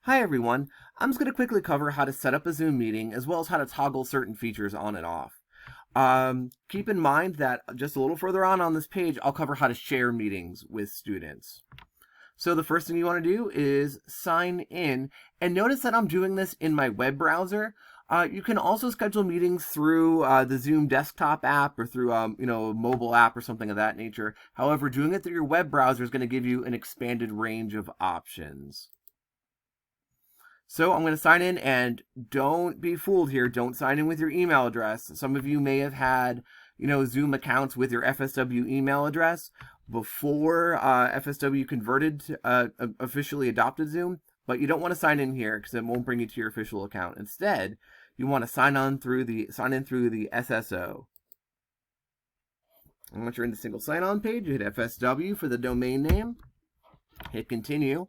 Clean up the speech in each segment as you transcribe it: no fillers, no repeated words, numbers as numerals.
Hi everyone, I'm just going to quickly cover how to set up a Zoom meeting as well as how to toggle certain features on and off. Keep in mind that just a little further on this page, I'll cover how to share meetings with students. So the first thing you want to do is sign in, and notice that I'm doing this in my web browser. You can also schedule meetings through the Zoom desktop app or through a mobile app or something of that nature. However, doing it through your web browser is going to give you an expanded range of options. So I'm going to sign in, and don't be fooled here. Don't sign in with your email address. Some of you may have had, Zoom accounts with your FSW email address before FSW converted to, officially adopted Zoom, but you don't want to sign in here because it won't bring you to your official account. Instead, you want to sign in through the SSO. And once you're in the single sign-on page, you hit FSW for the domain name. Hit continue.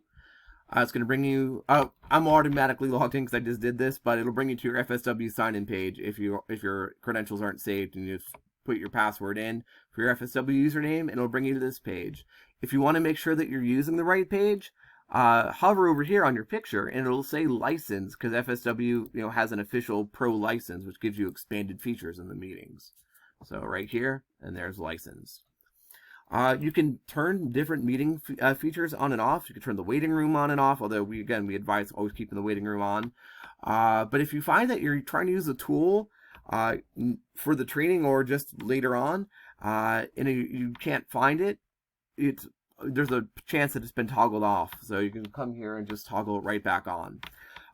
It's going to bring you, I'm automatically logged in because I just did this, but it'll bring you to your FSW sign-in page if your credentials aren't saved, and you just put your password in for your FSW username, and it'll bring you to this page. If you want to make sure that you're using the right page, hover over here on your picture, and it'll say license, because FSW has an official pro license, which gives you expanded features in the meetings. So right here, and there's license. You can turn different meeting features on and off. You can turn the waiting room on and off, although we advise always keeping the waiting room on. But if you find that you're trying to use a tool for the training or just later on, and you can't find it, there's a chance that it's been toggled off. So you can come here and just toggle it right back on.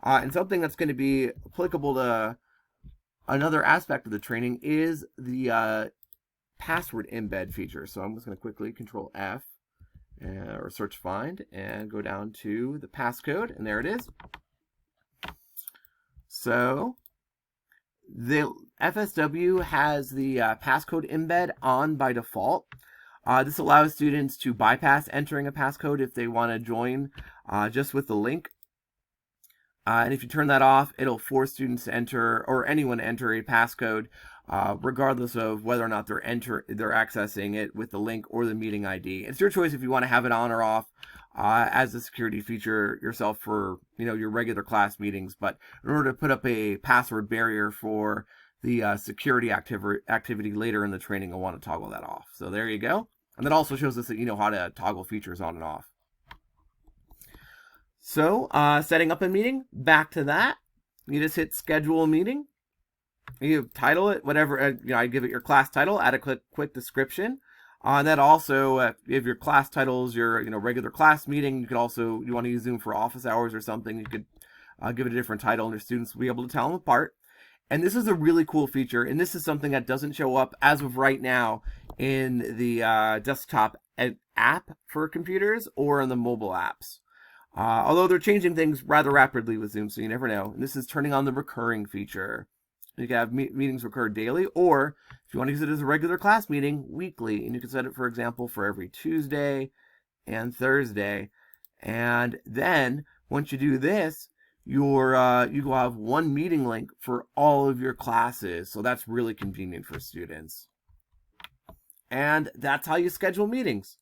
And something that's going to be applicable to another aspect of the training is the password embed feature. So I'm just going to quickly Control F or search find and go down to the passcode, and there it is. So the FSW has the passcode embed on by default. This allows students to bypass entering a passcode if they want to join just with the link. And if you turn that off, it'll force students to enter, or anyone to enter, a passcode, regardless of whether or not they're accessing it with the link or the meeting ID. It's your choice if you want to have it on or off as a security feature yourself for your regular class meetings. But in order to put up a password barrier for the security activity later in the training, I want to toggle that off. So there you go. And that also shows us that you know how to toggle features on and off. So, setting up a meeting, back to that. You just hit schedule a meeting. You title it, whatever, I give it your class title, add a quick description. And that also, if your class title is your regular class meeting, you want to use Zoom for office hours or something, you could give it a different title, and your students will be able to tell them apart. And this is a really cool feature, and this is something that doesn't show up as of right now in the desktop app for computers or in the mobile apps. Although they're changing things rather rapidly with Zoom, so you never know. And this is turning on the recurring feature. You can have meetings recur daily, or if you want to use it as a regular class meeting, weekly. And you can set it, for example, for every Tuesday and Thursday. And then, once you do this, you will have one meeting link for all of your classes. So that's really convenient for students. And that's how you schedule meetings.